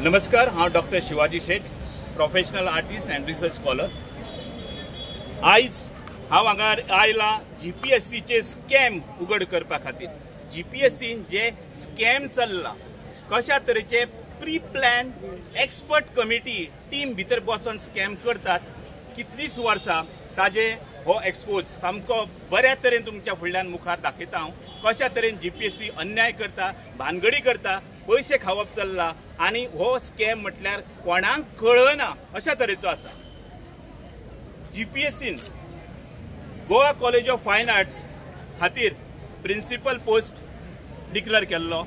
नमस्कार, हांव doctor Shivaji Shet, professional artist and research scholar. आयज हांव हांगा आयला जीपीएससीचे स्कॅम उघड करपा खातीर। जीपीएससीन जे स्कॅम चल्ला, कशा तरेचे pre plan expert committee team भितर बसून स्कॅम करतात, कितलींच वर्सां ताजे हो एक्सपोज सामको बऱ्या तरेन तुमच्या फुडल्यान मुखार दाखयता हांव। कशा तरेन जीपीएससी अन्याय करता, भानगडी करता, पैसे खावप चल्ला आनी हो स्कॅम म्हटल्यार कोणाक कळना अशा तरेचो आसा। जीपीएससीन Goa college of fine arts खातीर प्रिंसिपल पोस्ट डिक्लेअर केल्लो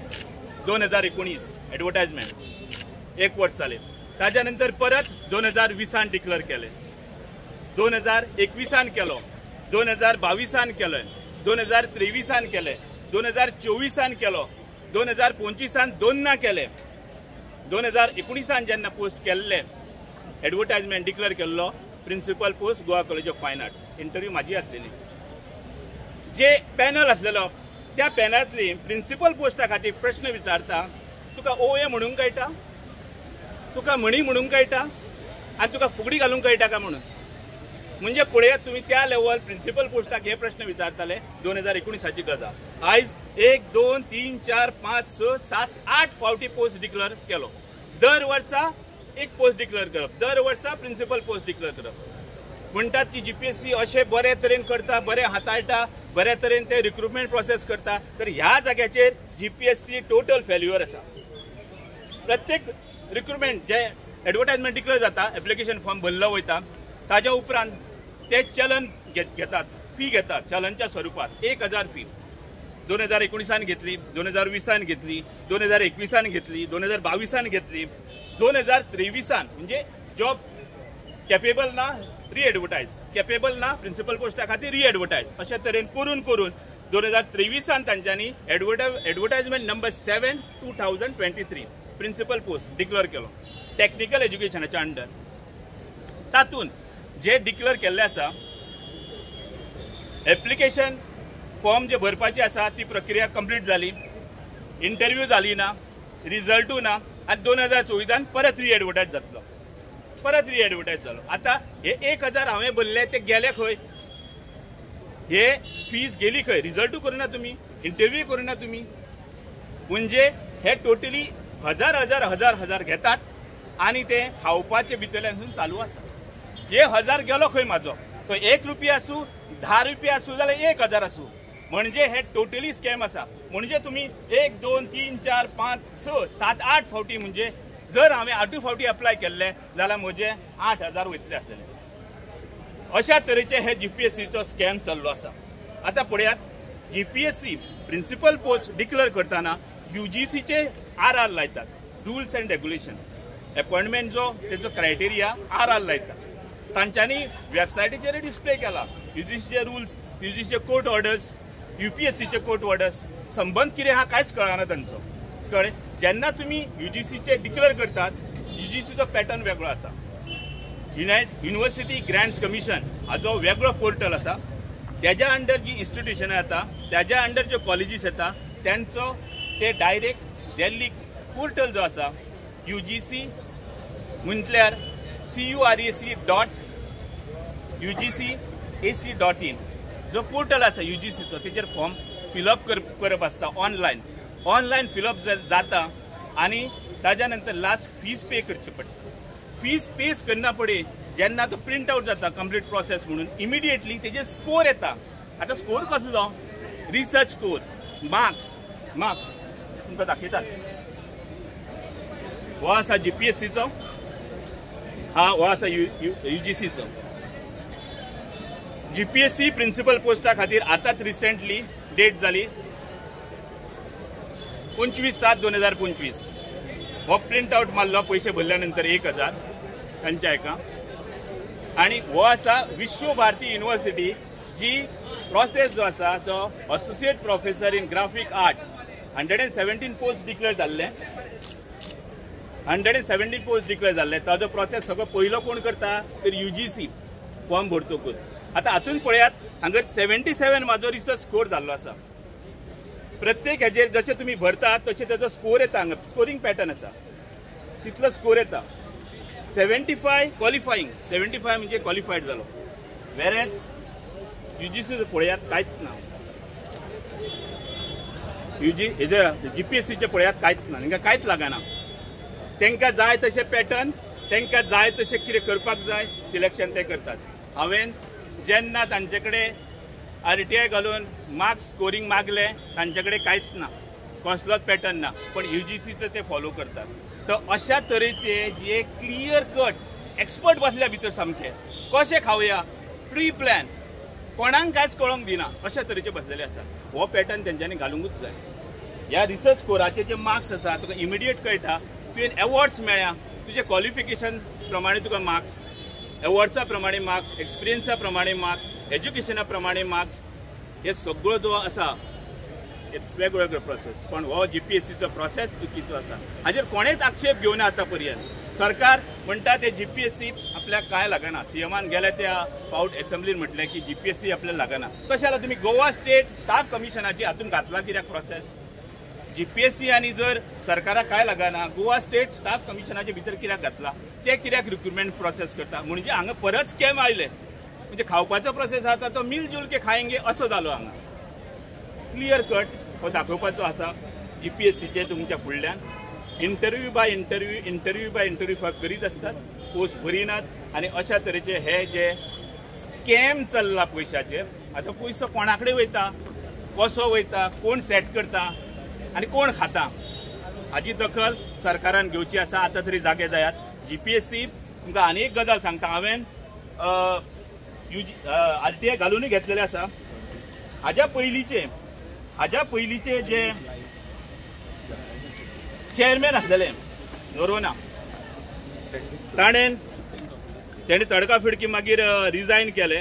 2019 एडवर्टायजमेंट 1 वर्स जालें। ताज्या नंतर परत 2020 डिक्लेअर केले, 2021 केलो, 2022 केलो, 2023 केले, 2024 केलो, 2025 दोनना केले, 2019 जेन्ना पोस्ट केल्ले एडवर्टायजमेंट डिक्लेअर केल्लो principal post Goa college of fine arts. Interview माझी आसलेली, जे पॅनल आसलेलो त्या पॅनलांतली प्रिंसिपल पोस्टा खातीर प्रश्न विचारता, तुका ओए म्हणूंक कळटा, तुका म्हणी म्हणूंक कळटा आनी तुका फुगडी घालूंक कळटा का म्हणून। म्हणजे पळयात तुम्ही त्या लेवल प्रिंसिपल पोस्टाक हे प्रश्न विचारताले 2019ची गजाल। आयज 1, 2, 3, 4, 5, 6, 7, 8 फावटी पोस्ट डिक्लेअर केलो। दर वर्सा एक पोस्ट डिक्लेअर करप, दर वर्सा प्रिंसिपल पोस्ट डिक्लेअर करप। म्हणटात की जीपीएससी अशे बरे तरेन करता, बरे हाताळटा, बऱ्या तरेन ते रिक्रुटमेंट प्रोसेस करता, तर ह्या जाग्याचेर जीपीएससी टोटल फेल्युअर आसा। प्रत्येक रिक्रुटमेंट जे एडवर्टायजमेंट डिक्लेअर जाता, एप्लिकेशन फॉर्म भरलो वयता, ताज्या उपरांत ते चलन घेतात, फी घेतात चलनच्या स्वरूपात 1000 फी 2019 घेतली, 2020 घेतली, 2021 घेतली, 2022 घेतली, 2023 म्हणजे जॉब कॅपेबल ना रिएडवर्टायज, कॅपेबल ना प्रिंसिपल पोस्टा खातीर रिएडवर्टायज, अशा तरेन करून 2023 तांच्यांनी advertisement number 7 2023 principal post declare केलो टेक्निकल एज्युकेशनाच्या अंडर। तातूंत जे डिक्लेअर केल्ले आसा, एप्लिकेशन फॉर्म जे भरपाचे आसा ती प्रक्रिया कंप्लीट जाली, इंटरव्यू जाली ना, रिजल्टू ना, आनी 2024 परत रिएडवर्टायज जातलो, परत रिएडवर्टायज जालो। आता हे 1000 हांवें भरले ते गेले खंय, हे फीज गेली खंय, रिजल्टू करूना तुम्ही, इंटरव्यू करूना तुम्ही, म्हणजे हे टोटली हजार घेतात आणि ते खावपाचे भितरल्यान चालू आसा। हे 1000 गेलो खंय म्हाजो, तो 1 रुपया आसूं, 10 रुपया आसूं जाल्यार 1000 आसूं, म्हणजे हे टोटली स्कॅम आसा। म्हणजे तुम्ही 1, 2, 3, 4, 5, 6, 7, 8 फावटी, म्हणजे जर हांवें 8 फावटी अप्लाय केल्ले जाल्यार म्हजे 8000 वयतले आसलेले। अशा तरेचे हे जीपीएससीचो स्कॅम चल्लो आसा। आता पळयात, जीपीएससी प्रिंसिपल पोस्ट डिक्लेअर करतना यूजीसीचे आर लायतात, रुल्स एंड रेग्युलेशन, अपॉइंटमेंट जो तेजो क्रायटेरिया आर लायता, तांच्यांनी वेबसायटीचेर डिस्प्ले केला यूजीसीचे रुल्स, यूजीसीचे कोर्ट ऑर्डर्स, यूपीएससीचे कोर्ट ऑर्डर्स, संबंध कितें हा कांयच कळना तांचो। कळ्ळें? जेन्ना तुमी यूजीसीचे डिक्लेअर करतात, यूजीसीचो पॅटर्न वेगळो आसा, युनिव्हर्सिटी ग्रँट्स कमिशन हाजो वेगळो पोर्टल आसा, त्याच्या अंडर जी इन्स्टिट्यूशनां येता, त्याच्या अंडर ज्यो कॉलेजीस येता, त्यांचो ते डायरेक्ट दिल्ली पोर्टल जो आसा यूजीसी म्हटल्यार CURAC.UGCAC.in जो पोर्टल आसा यूजीसीचो, तेजेर फॉर्म फिलअप करप आसता ऑनलायन फिलअप जाता आनी ताज्या नंतर लास्ट फीज पे करची पडटा। फीज पेच करना पडे जेन्ना तो प्रिंट आउट जाता कंप्लीट प्रोसेस म्हणून, इमिडिएटली तेजे स्कोर येता। आता स्कोर कसलो, रिसर्च स्कोर, मार्क्स तुमकां दाखयतात। हो आसा जीपीएससीचो, हो आसा यूजीसीचो। जीपीएससी प्रिंसिपल पोस्टा खातीर आतांच रिसेंटली डेट जाली 25/7/2025। हो प्रिंट आउट मारलो पैसे भरल्या नंतर 1000 तांच्या एका। आणि हो आसा विश्व भारती युनिव्हर्सिटी, जी प्रोसेस जो आसा तो associate professor in graphic art 117 post declare जाल्ले, 117 पोस्ट डिक्लेअर जाल्ले। ताजो प्रोसेस सगळो पयलो कोण करता तर यूजीसी फॉर्म भरतकूच। आता हातून पळयात, हांगर 77 म्हाजो रिसर्च स्कोर जाल्लो आसा। प्रत्येक हेजेर जशें तुम्ही भरतात तशें तेजो स्कोर येता, हांगा स्कोरिंग पॅटर्न आसा। तितलो स्कोर येता. 75 क्वॉलिफाईंग, 75 म्हणजे क्वॉलिफायड जालो. वेरेज UGC पळयात कांयच ना. GPSCचे पळयात कांयच ना. तांकां कांयच लागना. तांकां जाय तशें पॅटर्न, तांकां जाय तशें कितें करपाक जाय सिलेक्शन ते करतात. हांवें जेन्ना तांचे कडेन RTI घालून मार्क्स स्कोरिंग मागले तांचे कडेन कांयच ना, कसलोच पॅटर्न ना, पण UGCचं ते फॉलो करतात. तर अशा तरेचे जे क्लियर कट एक्सपर्ट बसल्या भितर सामके कशें खावया प्री प्लॅन कोणाक कांयच कळोंक दिना अशा तरेचे बसलेले आसा. हो पॅटर्न तेंच्यांनी घालूंकूच जाय. ह्या रिसर्च स्कोराचे जे मार्क्स आसा तुका इमिडिएट कळटा. तुवें अवॉर्ड्स मेळ्ळ्या, तुजे क्वॉलिफिकेशन प्रमाणे तुका मार्क्स, अवॉर्ड्सा प्रमाणे मार्क्स, एक्सपिरियन्सा प्रमाणे मार्क्स, एज्युकेशना प्रमाणे मार्क्स, हे सगळो जो आसा वेगवेगळो प्रोसेस. पण हो GPSCचो प्रोसेस चुकीचो आसा. हाजेर कोणेच आक्षेप घेवना आतां पर्यंत. सरकार म्हणटा ते GPSC आपल्याक काय लागना. CMान गेल्या त्या फावट एसेंब्लीन म्हटलें की GPSC आपल्याला लागना. कशें जाल्यार तुमी गोवा स्टेट स्टाफ कमिशनाची हातून घातला कित्याक प्रोसेस. GPSC आनी जर सरकाराक काय लागना, गोवा स्टेट स्टाफ कमिशनाचे भितर कित्याक घातला, ते कित्याक रिक्रुटमेंट प्रोसेस करता. म्हणजे हांगा परत स्कॅम आयले. म्हणजे खावपाचो प्रोसेस आसा तो मिल जुल के खाएंगे असो जालो. हांगा क्लियर कट हो दाखोवपाचो आसा GPSCचे तुमच्या फुडल्यान. इंटरव्यू बाय इंटरव्यू फक्त करीत असतात, पोस्ट भरिनात आनी अशा तरेचे हे जे स्कॅम चल्ला पयशाचेर. आतां पयसो कोणा कडेन वयता, कसो वयता, कोण सेट करता आनी कोण खाता, हाची दखल सरकारान घेवची आसा. आतां तरी जागे जायात. GPSC तुमकां आनी एक गजाल सांगता. हांवें RTI घालूनय घेतलेले आसा. हाज्या पयलींचे जे चेअरमॅन आसलेले नोरोना, ताणें तडका फिडकी मागीर रिजायन केले.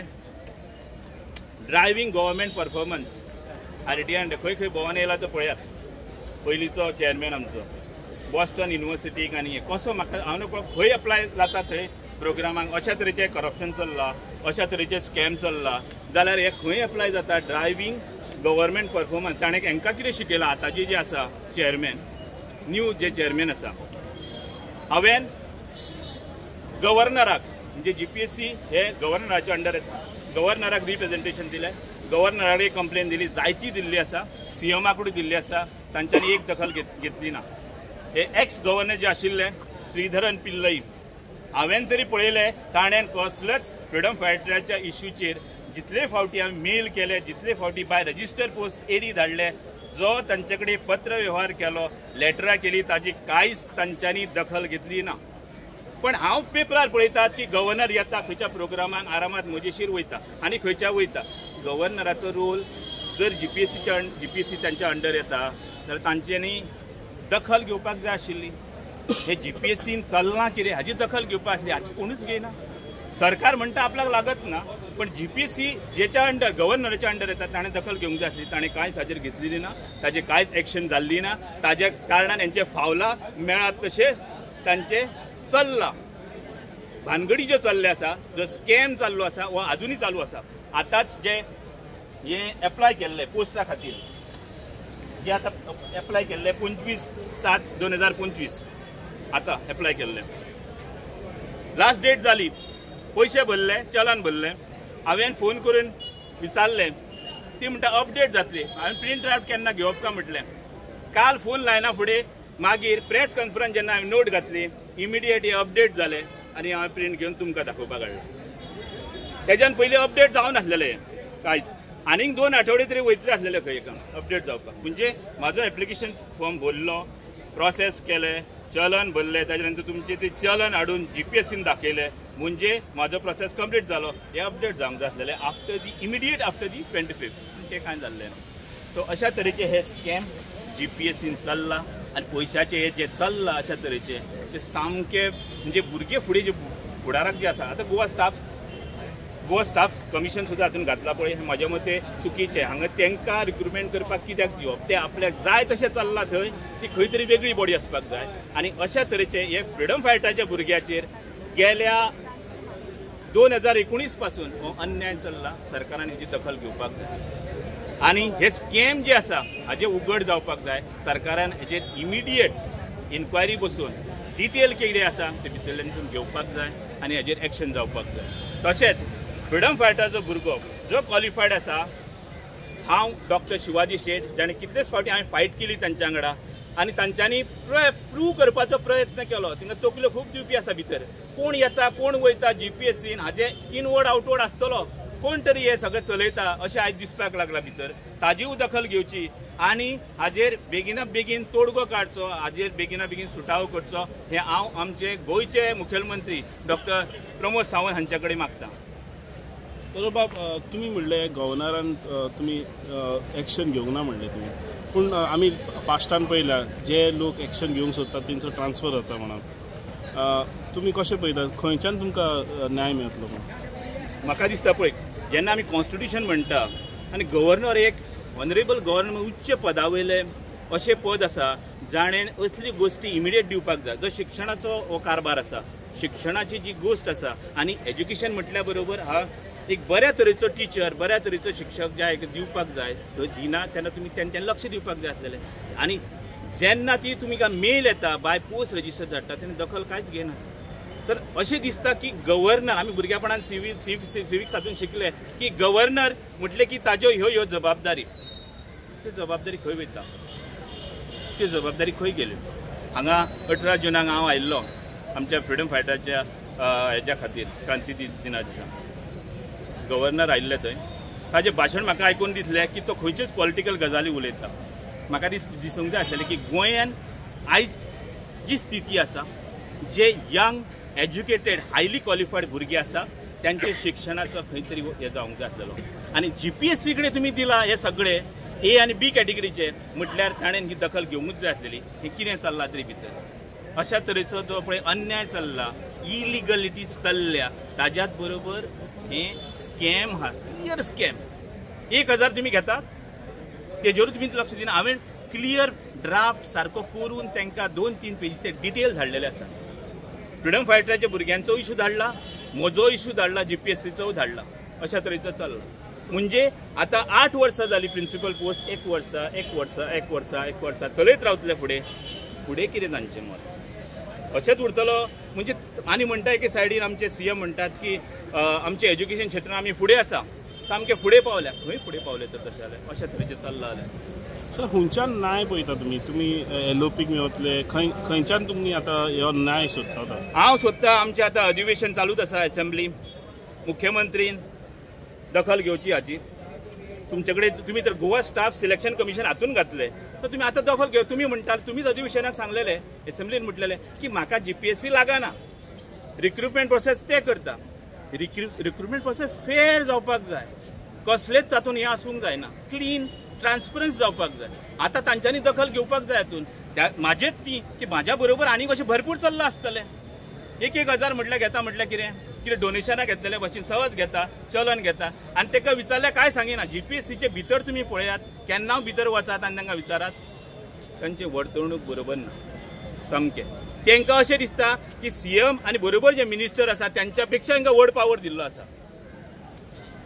ड्रायव्हिंग गव्हर्मेंट परफॉर्मन्स RTI खंय खंय भोंवन येयला तो पळयात. पयलींचो चेअरमॅन आमचो बॉस्टन युनिवर्सिटीक आनी कसो म्हाका हांव नकळो खंय एप्लाय जाता थंय प्रोग्रामांक अशा तरेचे करप्शन चल्ला, अशा तरेचे स्कॅम चल्ला जाल्यार हे खंय एप्लाय जाता. ड्रायव्हिंग गव्हर्मेंट परफॉर्मन्स ताणें हांकां कितें शिकयलां आतांचे जे आसा चेअरमॅन, न्यू जे चेअरमॅन आसा. हांवें गव्हर्नराक म्हणजे GPSC हे गव्हर्नराच्या अंडर येता. गव्हर्नराक रिप्रेझेंटेशन दिलें, गव्हर्नराक कंप्लेन दिली, जायती दिल्ली आसा, CMाकूय दिल्ली आसा, तांच्यांनी एक दखल घेतली ना. हे एक्स गव्हर्नर जे आशिल्ले श्रीधरन पिल्लई, हांवें तरी पळयलें ताणें कसलेच फ्रिडम फायटराच्या इश्यूचेर जितले फावटी हांवें मेल केले, जितले फावटी बाय रजिस्टर पोस्ट एडी धाडले, जो तांचे कडेन पत्र व्यवहार केलो, लेटरां केली, ताजी कांयच तांच्यांनी दखल घेतली ना. पण हांव पेपरार पळयतात की गव्हर्नर येता खंयच्या प्रोग्रामाक आरामात मजेशीर वयता आनी खंयच्या वयता. गव्हर्नराचो रोल जर GPSC तांच्या अंडर येता जाल्यार तांच्यांनी दखल घेवपाक जाय आशिल्ली. हे GPSCन चलना कितें हाजी दखल घेवपाक आसली, हाजी कोणूच घेयना. सरकार म्हणटा आपल्याक लागत ना, पण GPSC जेच्या अंडर गव्हर्नराच्या अंडर येता ताणें दखल घेवंक जाय आसली. ताणें कांयच हाजेर घेतलेली ना, ताजेर कांयच एक्शन जाल्ली ना. ताज्या कारणान हेंचे फावला मेळात तशें तांचे चल्ला. भानगडी ज्यो चल्ले आसा, जो स्कॅम चाललो आसा हो अजुनूय चालू आसा. आतांच जे हे एप्लाय केल्ले पोस्टा खातीर जे आतां एप्लाय केल्ले 25/7/2025 आतां एप्लाय केल्ले, लास्ट डेट जाली, पयशे भरले, चलन भरले. हांवें फोन करून विचारलें, ती म्हणटा अपडेट जातली. हांवें प्रिंट आउट केन्ना घेवप काय म्हटलें. काल फोन लायना फुडें मागीर प्रेस कॉन्फरन्स जेन्ना हांवें नोट घातली, इमिडिएट हे अपडेट जाले आनी हांवें प्रिंट घेवन तुमकां दाखोवपाक हाडलें. तेज्यान पयलीं अपडेट जावं नासलेले कांयच. आनीक 2 आठवडे तरी वयतले आसलेले खंय अपडेट जावपाक. म्हणजे म्हाजो एप्लिकेशन फॉर्म भरलो, प्रोसेस केले, चलन भरले, ताजे नंतर तुमचे ते चलन हाडून GPSCन दाखयले, म्हणजे म्हाजो प्रोसेस कंप्लीट जालो. हे अपडेट जावंक जाय आसलेले इमिडिएट आफ्टर दी 25th. ते कांय जाल्लें ना. तो अशा तरेचे हे स्कॅम GPSCन चल्ला आनी पयशाचे हे जे चल्ला अशा तरेचे ते सामके म्हणजे भुरगे फुडें जे फुडाराक जे आसा. आतां गोवा स्टाफ कमिशन सुद्दां हातून घातला पळय, हे म्हाज्या मते चुकीचें. हांगा तांकां रिक्रुटमेंट करपाक कित्याक दिवप, ते आपल्याक जाय तशें चल्ला थंय, ती खंय तरी वेगळी बॉडी आसपाक जाय. आनी अशा तरेचे हे फ्रिडम फायटराच्या भुरग्याचेर गेल्या 2019 पासून हो अन्याय चल्ला. सरकारान हेची दखल घेवपाक जाय आनी हे स्कॅम जे आसा हाजे उघड जावपाक जाय. सरकारान हेचेर इमिडिएट इन्क्वायरी बसून डिटेल कितें आसा ते भितरल्यानसून घेवपाक जाय आनी हाजेर एक्शन जावपाक जाय. तशेंच फ्रिडम फायटराचो भुरगो जो क्वॉलिफायड आसा, हांव डॉक्टर शिवाजी शेट, जाणें कितलेच फावटी हांवें फायट केली तांच्या वांगडा आनी तांच्यांनी प्रूव करपाचो प्रयत्न केलो. तिंगा तकल्यो खूब दिवपी आसा भितर, कोण येता कोण वयता GPSCन हाजे इनवर्ड आउटवर्ड आसतलो, कोण तरी हे सगळें चलयता अशें आयज दिसपाक लागला भितर. ताजीय दखल घेवची आनी हाजेर बेगिना बेगीन तोडगो काडचो, हाजेर बेगिना बेगीन सुटावो करचो, हें हांव आमचे गोंयचे मुखेलमंत्री डॉक्टर प्रमोद सावंत हांचे कडेन मागतां. बरोबर, तुम्ही म्हणले गव्हर्नरान तुम्ही एक्शन घेवंक ना म्हणले तुम्ही, पूण आमी पास्टान पळयला जे लोक एक्शन घेवंक सोदतात तेंचो ट्रान्सफर जाता म्हणून. तुमी कशें पळयता, खंयच्यान तुमकां न्याय मेळटलो म्हणून? म्हाका दिसता पळय, जेन्ना आमी कॉन्स्टिट्यूशन म्हणटा आनी गव्हर्नर एक ऑनरेबल गव्हर्नर उच्च पदा वयले अशें पद आसा जाणें असली गोश्टी इमिडिएट दिवपाक जाय. जो शिक्षणाचो हो कारभार आसा, शिक्षणाची जी गोश्ट आसा आनी एज्युकेशन म्हटल्या बरोबर हा एक बऱ्या तरेचो टीचर, बऱ्या तरेचो शिक्षक जे दिवपाक जाय, तो दिना तेन्ना तुमी तेंच्यान लक्ष दिवपाक जाय आसलेलें. आनी जेन्ना ती तुमकां मेल येता बाय पोस्ट रजिस्टर धाडटा तेन्ना दखल कांयच घेना. तर अशें दिसता की गव्हर्नर, आमी भुरगेपणान सिवीक हातून शिकले की गव्हर्नर म्हटले की ताज्यो ह्यो जबाबदारी, ती जबाबदारी खंय वयता, ती जबाबदारी खंय गेल्यो. हांगा 18 जुनाक हांव आयिल्लो आमच्या फ्रिडम फायटराच्या हेज्या खातीर क्रांती दिना दिसा. गव्हर्नर आयिल्ले थंय, ताजें भाशण म्हाका आयकून दिसलें की तो खंयच्योच पॉलिटिकल गजाली उलयता. म्हाका दिसूंक जाय आसलेलें की गोंयान आयज जी स्थिती आसा, जे यंग एज्युकेटेड हायली क्वॉलिफायड भुरगे आसा त्यांचे शिक्षणाचो खंय तरी हे जावंक जाय आसलेलो. आनी GPSC कडेन तुमी दिला हे सगळे A आनी B कॅटेगरीचे म्हटल्यार ताणें ही दखल घेवंकूच जाय आसलेली. हें कितें चल्लां तरी भितर अशा तरेचो जो पळय अन्याय चल्ला, इलिगलिटीज चल्ल्या, ताज्याच बरोबर हे स्कॅम हा, क्लियर स्कॅम. 1000 तुमी घेतात तेजेर तुमी लक्ष दिना. हांवें क्लियर ड्राफ्ट सारको करून तांकां 2-3 पेजीचे डिटेल धाडलेले आसा. फ्रिडम फायटराच्या भुरग्यांचो इशू धाडला, म्हजो इशू धाडला, GPSCचो धाडला. अशा तरेचो चल्ला. म्हणजे आता 8 वर्सां जाली प्रिन्सिपल पोस्ट, 1 वर्सा चलयत रावतले फुडें कितें तांचें मत अशेंच उरतलो. म्हणजे आनी म्हणटा एके सायडीन आमचे CM म्हणटात की आमचे एज्युकेशन क्षेत्रांत आमी फुडें आसा, सामके फुडें पावल्या. खंय फुडें पावले तर तशें जालें, अशा तरेचें चल्लां जाल्यार. सर, खंयच्यान न्याय पळयता तुमी LOPक मेळटले, खंयच्यान तुमी आतां हो न्याय सोदता? हांव सोदतां आमचें आतां अधिवेशन चालूच आसा असेंब्ली, मुख्यमंत्रीन दखल घेवची हाची. तुमचे कडेन तुमी तर गोवा स्टाफ सिलेक्शन कमिशन हातून घातले, तर तुमी आतां दखल घेव. तुमी म्हणटा, तुमीच अधिवेशनाक सांगलेले, असेंब्लीन म्हटलेले की म्हाका GPSC लागना, रिक्रुटमेंट प्रोसेस ते करता. रिक्रुटमेंट प्रोसेस फेअर जावपाक जाय, कसलेच तातूंत हें आसूंक जायना, क्लीन ट्रान्सपरन्स जावपाक जाय. आतां तांच्यांनी दखल घेवपाक जाय हातून. म्हाजेच ती की म्हाज्या बरोबर आनीक अशें भरपूर चल्लां आसतलें. 1,000 म्हटल्यार घेता म्हटल्यार कितें डोनेशनां घेतलेल्या भशेन सहज घेता, चलन घेता. आनी ताका विचारल्यार काय सांगिना. GPSCचे भितर तुमी पळयात, केन्ना भितर वचात आनी तांकां विचारात, तांचे वर्तणूक बरोबर ना सामकें. तांकां अशें दिसता की CM आनी बरोबर जे मिनिस्टर आसा त्यांच्या पेक्षा तांकां व्हड पावर दिल्लो आसा.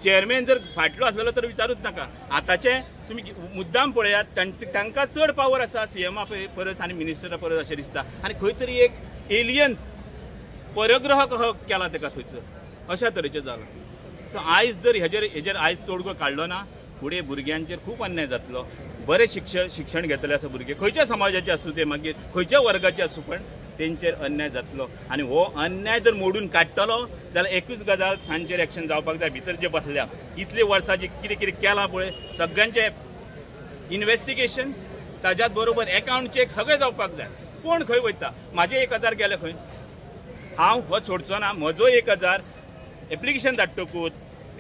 चेअरमॅन जर फाटलो आसलेलो तर विचारूच नाका. आतांचे तुमी मुद्दाम पळयात, तांकां चड पावर आसा CM परस आनी मिनिस्टरा परस अशें दिसता. आनी खंय तरी एक एलियन परग्रह कहो केला ताका थंयसर, अशा तरेचें जालां. सो आयज जर हेजेर आयज तोडगो काडलो ना, फुडें भुरग्यांचेर खूब अन्याय जातलो. बरें शिक्षण घेतले आसा भुरगे, खंयच्या समाजाचे आसूं ते, मागीर खंयच्या वर्गाचे आसूं, पण तेंचेर अन्याय जातलो. आनी हो अन्याय जर मोडून काडटलो जाल्यार एकूच गजाल, हांचेर एक्शन जावपाक जाय. भितर जे बसल्या इतले वर्सां जे कितें केलां पळय, सगळ्यांचे इन्व्हेस्टिगेशन्स, ताज्याच बरोबर अकाउंट चेक सगळें जावपाक जाय. कोण खंय वयता, म्हाजे 1000 गेले खंय, हांव हो सोडचो ना. म्हजो 1000 एप्लिकेशन धाडटकूच,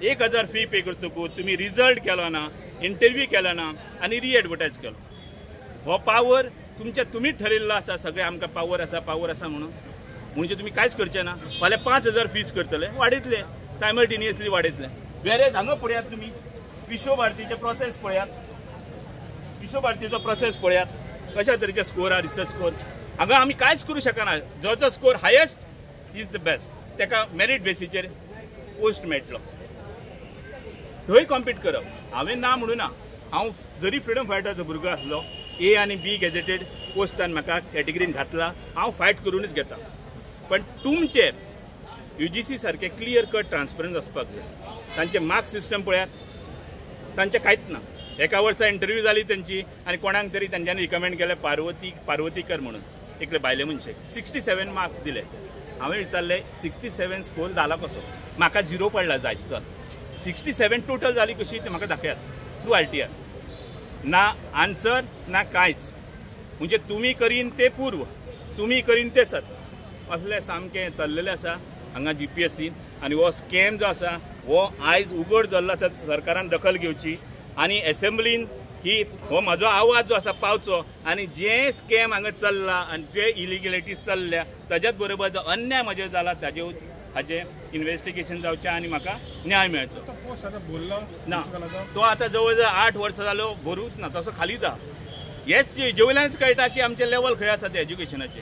1000 फी पे करतकूच तुमी रिजल्ट केलो ना, इंटरव्यू केलो ना आनी रीएडवर्टायज केलो. हो पावर तुमीच ठरयल्लो आसा. सगळे आमकां पावर आसा म्हणून, म्हणजे तुमी कांयच करचे ना. फाल्यां 5000 फीस करतले, वाडयतले, सायमल्टेनियसली वाडयतले. वेरेज हांगा पळयात तुमी विश्वभारतीचे प्रोसेस पळयात, विश्वभारतीचो प्रोसेस पळयात, कशा तरेचे स्कोर आहा, रिसर्च स्कोर. हांगा आमी कांयच करूं शकना. जो score highest is the best, ताका मेरिट बेसीचेर पोस्ट मेळटलो, थंय कॉम्पीट करप. हांवें ना म्हणूना. हांव जरी फ्रिडम फायटराचो भुरगो आसलो, A आनी B गॅजेटेड पोस्टान म्हाका कॅटेगरीन घातला, हांव फायट करूनच घेता. पण तुमचे UGC सारखे क्लियर कट ट्रान्सपरंट आसपाक जाय. तांचे मार्क सिस्टम पळयात, तांचे कांयच ना. एका वर्सा इंटरव्यू जाली त्यांची आनी कोणाक तरी तांच्यांनी रिकमेंड केलें पार्वतीकर म्हणून, एकले भायले मनशे 67 मार्क्स दिले. हांवें विचारलें 67 स्कोर जाला कसो, म्हाका 0 पडला जायत. 67 टोटल जाली कशी ते म्हाका दाखयात थ्रू RTR. ना आन्सर ना कांयच. म्हणजे तुमी करीन ते पूर्व, तुमी करीन ते सत, असले सामकें चल्लेलें आसा हांगा GPSCन. आनी हो स्कॅम जो आसा हो आयज उघड जाल्लो आसा. सरकारान दखल घेवची आनी असेंब्लीन हो म्हजो आवाज जो आसा पावचो, आनी जे स्कॅम हांगा चल्ला आनी जे इलिगॅलिटीज चल्ल्या ताच्याच बरोबर जो अन्याय म्हजे जाला हाचे इन्व्हेस्टिगेशन जावचें आनी म्हाका न्याय मेळचो. ना तो आतां जवळ जवळ 8 वर्सां जालो भरूच ना, तसो खालीच आहा. हेच जेवयल्यानच कळटा की आमचे लेवल खंय आसा ते एज्युकेशनाचे.